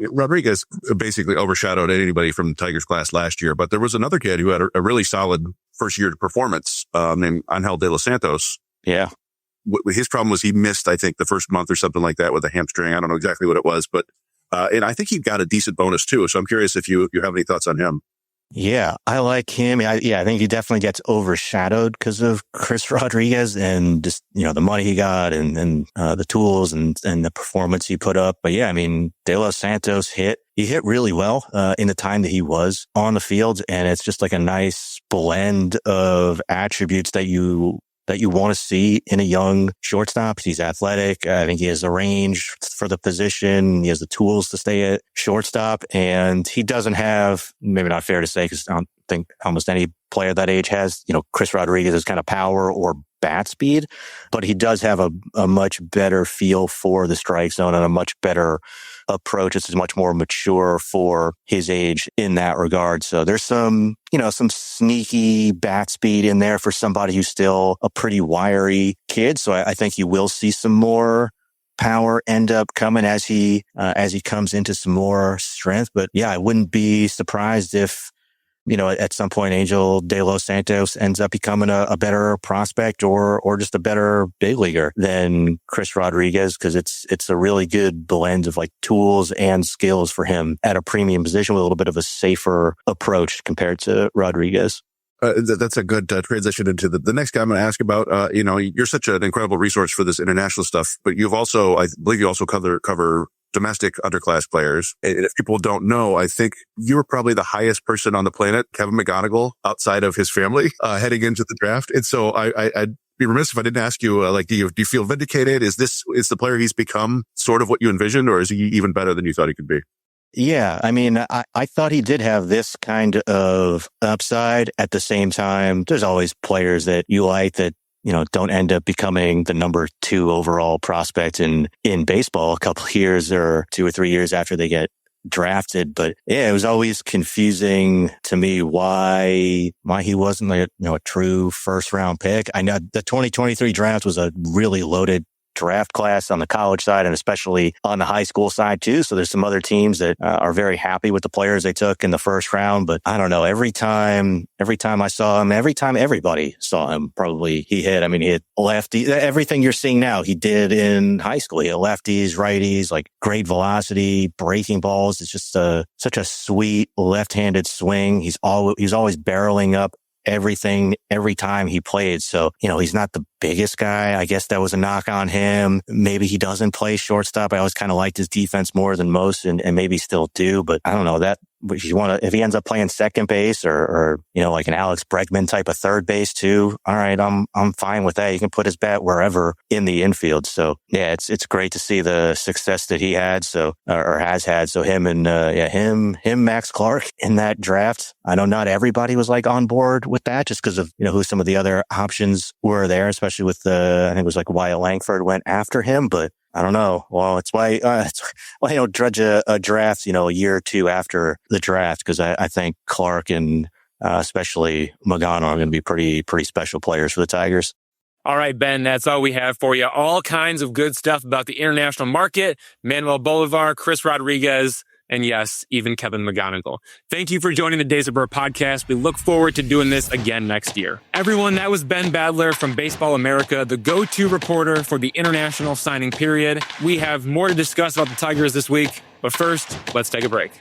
Speaker 2: Rodriguez basically overshadowed anybody from the Tigers class last year, but there was another kid who had a really solid first year performance named Angel de los Santos.
Speaker 3: Yeah.
Speaker 2: His problem was he missed, I think, the first month or something like that with a hamstring. I don't know exactly what it was, but and I think he got a decent bonus too. So I'm curious if you have any thoughts on him.
Speaker 3: Yeah, I like him. I think he definitely gets overshadowed because of Cris Rodriguez and just, the money he got and the tools and the performance he put up. But yeah, I mean, De Los Santos he hit really well in the time that he was on the field. And it's just like a nice blend of attributes that you want to see in a young shortstop. He's athletic. I think he has the range for the position. He has the tools to stay at shortstop. And he doesn't have, maybe not fair to say, because I don't think almost any player that age has, Cris Rodriguez's kind of power or bat speed, but he does have a much better feel for the strike zone and a much better approach. It's much more mature for his age in that regard. So there's some sneaky bat speed in there for somebody who's still a pretty wiry kid. So I think you will see some more power end up coming as he comes into some more strength. But yeah, I wouldn't be surprised if, at some point, Angel de los Santos ends up becoming a better prospect or just a better big leaguer than Cris Rodriguez, because it's a really good blend of like tools and skills for him at a premium position with a little bit of a safer approach compared to Rodriguez.
Speaker 2: That's a good transition into the next guy I'm going to ask about. You're such an incredible resource for this international stuff, but I believe you also cover domestic underclass players. And if people don't know, I think you were probably the highest person on the planet, Kevin McGonigal, outside of his family, heading into the draft. And so I'd be remiss if I didn't ask you, do you feel vindicated? Is the player he's become sort of what you envisioned, or is he even better than you thought he could be?
Speaker 3: Yeah, I mean, I thought he did have this kind of upside. At the same time, there's always players that you like that, don't end up becoming the number 2 overall prospect in baseball a couple of years or 2 or 3 years after they get drafted. But yeah, it was always confusing to me why he wasn't a true first round pick. I know the 2023 draft was a really loaded draft class on the college side and especially on the high school side too. So there's some other teams that are very happy with the players they took in the first round. But I don't know, every time I saw him, every time everybody saw him, probably he hit. I mean, he hit lefty, everything you're seeing now, he did in high school. He hit lefties, righties, like great velocity, breaking balls. It's just such a sweet left-handed swing. He's always barreling up everything every time he played. So, he's not the biggest guy. I guess that was a knock on him. Maybe he doesn't play shortstop. I always kind of liked his defense more than most and maybe still do, but I don't know that. If he ends up playing second base or like an Alex Bregman type of third base too, all right, I'm fine with that. You can put his bat wherever in the infield. So yeah, it's great to see the success that he had. So, or has had. So him and, Max Clark in that draft. I know not everybody was like on board with that just because of, who some of the other options were there, especially with I think it was like Wyatt Langford went after him, but I don't know. Well, it's why you don't drudge a draft, a year or two after the draft, because I think Clark and especially Magano are going to be pretty special players for the Tigers.
Speaker 1: All right, Ben, that's all we have for you. All kinds of good stuff about the international market. Manuel Bolivar, Cris Rodriguez, and yes, even Kevin McGonigal. Thank you for joining the Days of Burr podcast. We look forward to doing this again next year. Everyone, that was Ben Badler from Baseball America, the go-to reporter for the international signing period. We have more to discuss about the Tigers this week, but first, let's take a break.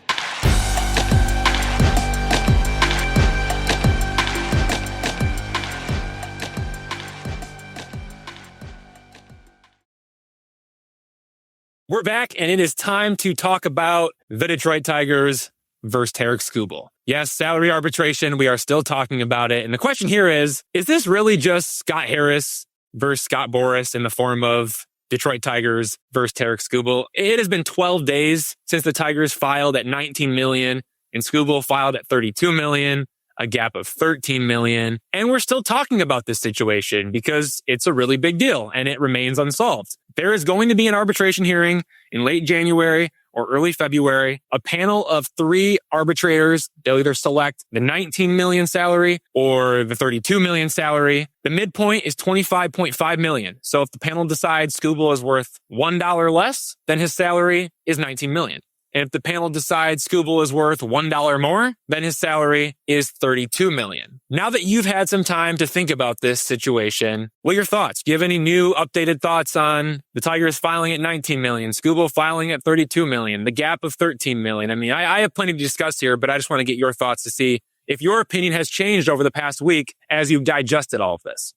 Speaker 1: We're back, and it is time to talk about the Detroit Tigers versus Tarik Skubal. Yes, salary arbitration. We are still talking about it. And the question here is this really just Scott Harris versus Scott Boras in the form of Detroit Tigers versus Tarik Skubal? It has been 12 days since the Tigers filed at $19 million and Skubal filed at $32 million. A gap of $13 million. And we're still talking about this situation because it's a really big deal and it remains unsolved. There is going to be an arbitration hearing in late January or early February. A panel of 3 arbitrators, they'll either select the $19 million salary or the $32 million salary. The midpoint is $25.5 million. So if the panel decides Skubal is worth $1 less, then his salary is $19 million. And if the panel decides Skubal is worth $1 more, then his salary is $32 million. Now that you've had some time to think about this situation, what are your thoughts? Do you have any new updated thoughts on the Tigers filing at $19 million, Skubal filing at $32 million, the gap of $13 million? I mean, I have plenty to discuss here, but I just want to get your thoughts to see if your opinion has changed over the past week as you've digested all of this.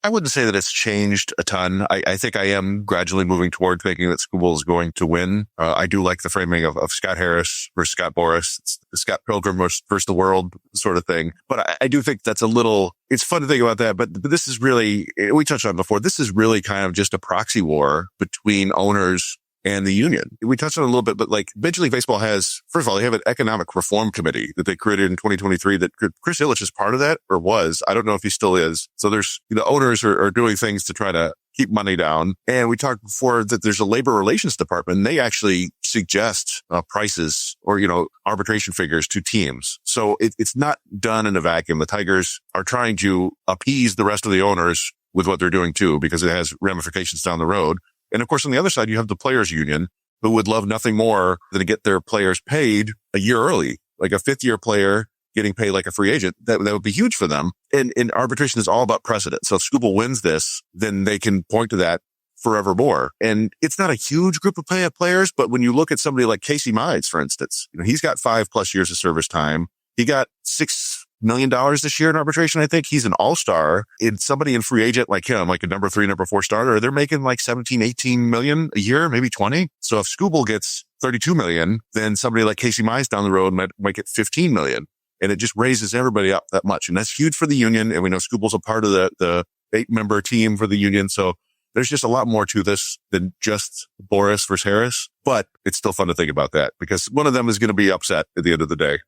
Speaker 2: I wouldn't say that it's changed a ton. I think I am gradually moving toward thinking that Skubal is going to win. I do like the framing of Scott Harris versus Scott Boras. It's the Scott Pilgrim versus the world sort of thing. But I do think that's it's fun to think about that. But this is really, we touched on it before, this is really kind of just a proxy war between owners and the union. We touched on it a little bit, but like Major League Baseball has, first of all, they have an economic reform committee that they created in 2023 that Chris Ilitch is part of that or was. I don't know if he still is. So there's, the owners are doing things to try to keep money down. And we talked before that there's a labor relations department and they actually suggest prices or, arbitration figures to teams. So it's not done in a vacuum. The Tigers are trying to appease the rest of the owners with what they're doing too, because it has ramifications down the road. And of course, on the other side, you have the players union who would love nothing more than to get their players paid a year early, like a 5th-year player getting paid like a free agent. That would be huge for them. And arbitration is all about precedent. So if Skubal wins this, then they can point to that forevermore. And it's not a huge group of players, but when you look at somebody like Casey Mize, for instance, he's got 5+ years of service time. He got $6 million this year in arbitration. I think he's an all-star. And somebody in free agent like him, like a number 3, number 4 starter, they're making like 17, 18 million a year, maybe 20. So if Skubal gets 32 million, then somebody like Casey Mize down the road might get 15 million. And it just raises everybody up that much. And that's huge for the union. And we know Skubal's a part of the 8-member team for the union. So there's just a lot more to this than just Boras versus Harris. But it's still fun to think about that because one of them is going to be upset at the end of the day.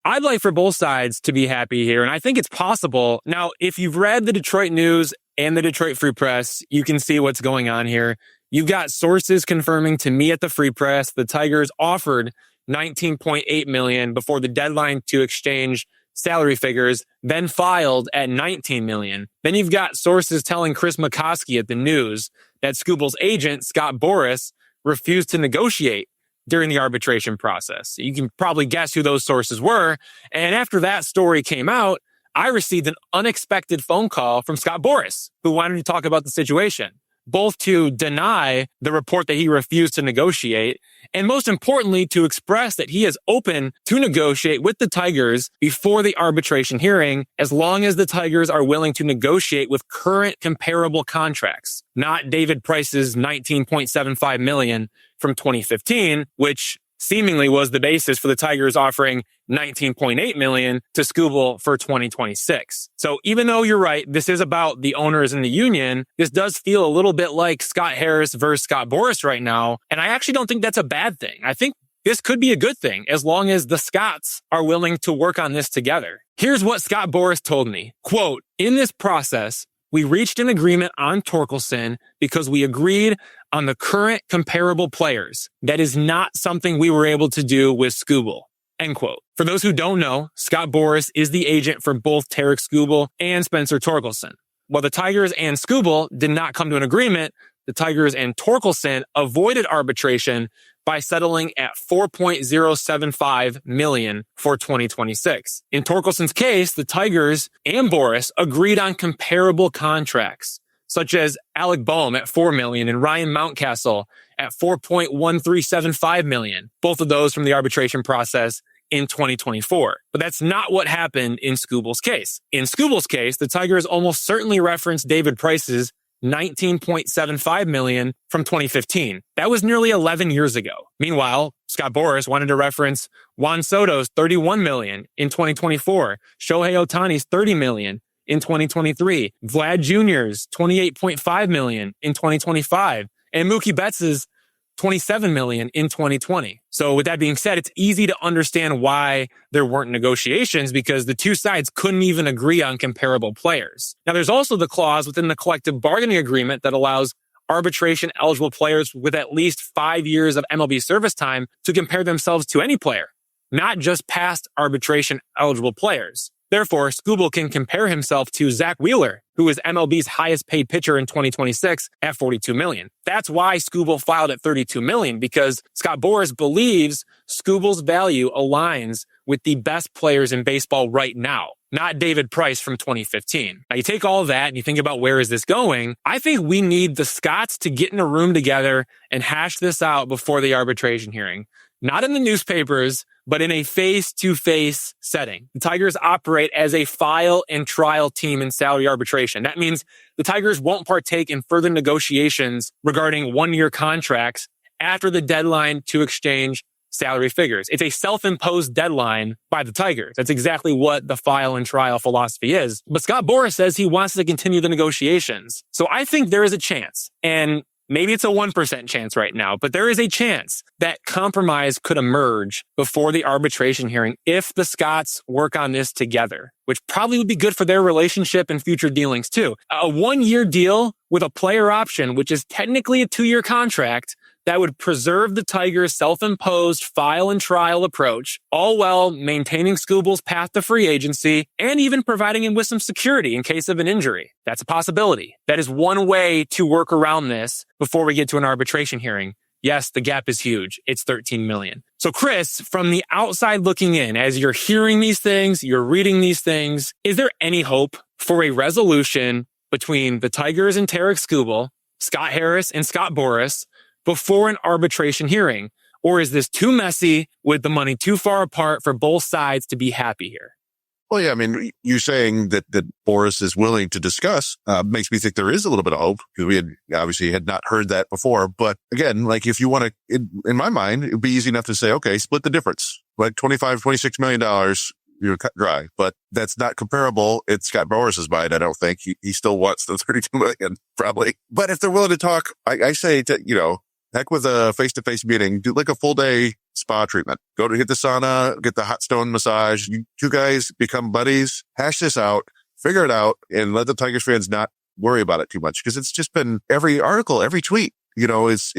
Speaker 1: I'd like for both sides to be happy here, and I think it's possible. Now, if you've read the Detroit News and the Detroit Free Press, you can see what's going on here. You've got sources confirming to me at the Free Press the Tigers offered $19.8 million before the deadline to exchange salary figures, then filed at $19 million. Then you've got sources telling Chris McCoskey at the News that Skubal's agent, Scott Boras, refused to negotiate during the arbitration process. You can probably guess who those sources were. And after that story came out, I received an unexpected phone call from Scott Boras, who wanted to talk about the situation, both to deny the report that he refused to negotiate, and most importantly, to express that he is open to negotiate with the Tigers before the arbitration hearing, as long as the Tigers are willing to negotiate with current comparable contracts, not David Price's $19.75 million from 2015, which seemingly was the basis for the Tigers offering $19.8 million to Skubal for 2026. So even though you're right, this is about the owners and the union, this does feel a little bit like Scott Harris versus Scott Boras right now. And I actually don't think that's a bad thing. I think this could be a good thing as long as the Scotts are willing to work on this together. Here's what Scott Boras told me. Quote, "In this process, we reached an agreement on Torkelson because we agreed on the current comparable players. That is not something we were able to do with Skubal." End quote. For those who don't know, Scott Boras is the agent for both Tarik Skubal and Spencer Torkelson. While the Tigers and Skubal did not come to an agreement, the Tigers and Torkelson avoided arbitration by settling at $4.075 million for 2026. In Torkelson's case, the Tigers and Boras agreed on comparable contracts, such as Alec Boehm at $4 million and Ryan Mountcastle at $4.1375 million, both of those from the arbitration process in 2024. But that's not what happened in Skubal's case. In Skubal's case, the Tigers almost certainly referenced David Price's $19.75 million from 2015. That was nearly 11 years ago. Meanwhile, Scott Boras wanted to reference Juan Soto's $31 million in 2024, Shohei Ohtani's $30 million in 2023, Vlad Jr.'s $28.5 million in 2025, and Mookie Betts' $27 million in 2020. So with that being said, it's easy to understand why there weren't negotiations because the two sides couldn't even agree on comparable players. Now, there's also the clause within the collective bargaining agreement that allows arbitration eligible players with at least 5 years of MLB service time to compare themselves to any player, not just past arbitration eligible players. Therefore, Skubal can compare himself to Zach Wheeler, who is MLB's highest paid pitcher in 2026 at $42 million. That's why Skubal filed at $32 million, because Scott Boras believes Skubal's value aligns with the best players in baseball right now, not David Price from 2015. Now, you take all of that and you think about where is this going. I think we need the Scotts to get in a room together and hash this out before the arbitration hearing. Not in the newspapers, but in a face-to-face setting. The Tigers operate as a file and trial team in salary arbitration. That means the Tigers won't partake in further negotiations regarding one-year contracts after the deadline to exchange salary figures. It's a self-imposed deadline by the Tigers. That's exactly what the file and trial philosophy is. But Scott Boras says he wants to continue the negotiations. So I think there is a chance, and maybe it's a 1% chance right now, but there is a chance that compromise could emerge before the arbitration hearing if the Scotts work on this together, which probably would be good for their relationship and future dealings too. A one-year deal with a player option, which is technically a 2-year contract, that would preserve the Tigers' self-imposed file and trial approach, all while maintaining Skubal's path to free agency and even providing him with some security in case of an injury. That's a possibility. That is one way to work around this before we get to an arbitration hearing. Yes, the gap is huge. It's $13 million. So Chris, from the outside looking in, as you're hearing these things, you're reading these things, is there any hope for a resolution between the Tigers and Tarik Skubal, Scott Harris and Scott Boras, before an arbitration hearing? Or is this too messy with the money too far apart for both sides to be happy here?
Speaker 2: Well, yeah, I mean, you saying that Boras is willing to discuss makes me think there is a little bit of hope, because we had not heard that before. But again, like, if you want to, in my mind, it would be easy enough to say, okay, split the difference, like $26 million, you're cut dry. But that's not comparable. It's Scott Boras' mind. I don't think he still wants the $32 million, probably. But if they're willing to talk, I say to, heck with a face-to-face meeting, do like a full day spa treatment. Go to hit the sauna, get the hot stone massage. You two guys become buddies, hash this out, figure it out, and let the Tigers fans not worry about it too much. Because it's just been every article, every tweet, it's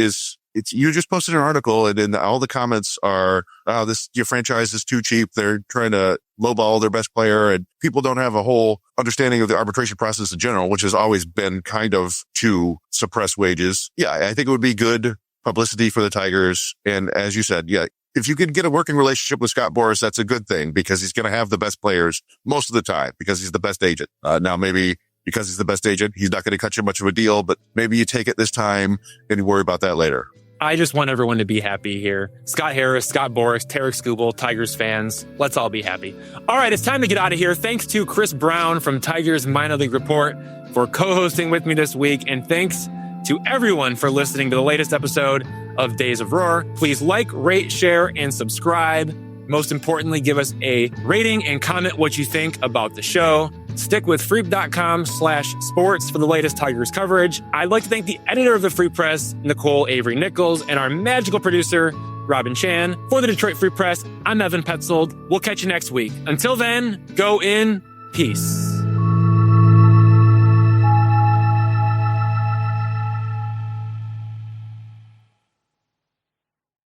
Speaker 2: you just posted an article, and then all the comments are, oh, your franchise is too cheap. They're trying to lowball their best player, and people don't have a whole understanding of the arbitration process in general, which has always been kind of to suppress wages. Yeah, I think it would be good publicity for the Tigers. And as you said, yeah, if you can get a working relationship with Scott Boras, that's a good thing, because he's going to have the best players most of the time, because he's the best agent. Now, maybe because he's the best agent, he's not going to cut you much of a deal, but maybe you take it this time and you worry about that later.
Speaker 1: I just want everyone to be happy here. Scott Harris, Scott Boras, Tarik Skubal, Tigers fans, let's all be happy. All right, it's time to get out of here. Thanks to Chris Brown from Tigers Minor League Report for co-hosting with me this week. And thanks to everyone for listening to the latest episode of Days of Roar. Please like, rate, share, and subscribe. Most importantly, give us a rating and comment what you think about the show. Stick with freep.com/sports for the latest Tigers coverage. I'd like to thank the editor of the Free Press, Nicole Avery Nichols, and our magical producer, Robin Chan. For the Detroit Free Press, I'm Evan Petzold. We'll catch you next week. Until then, go in peace.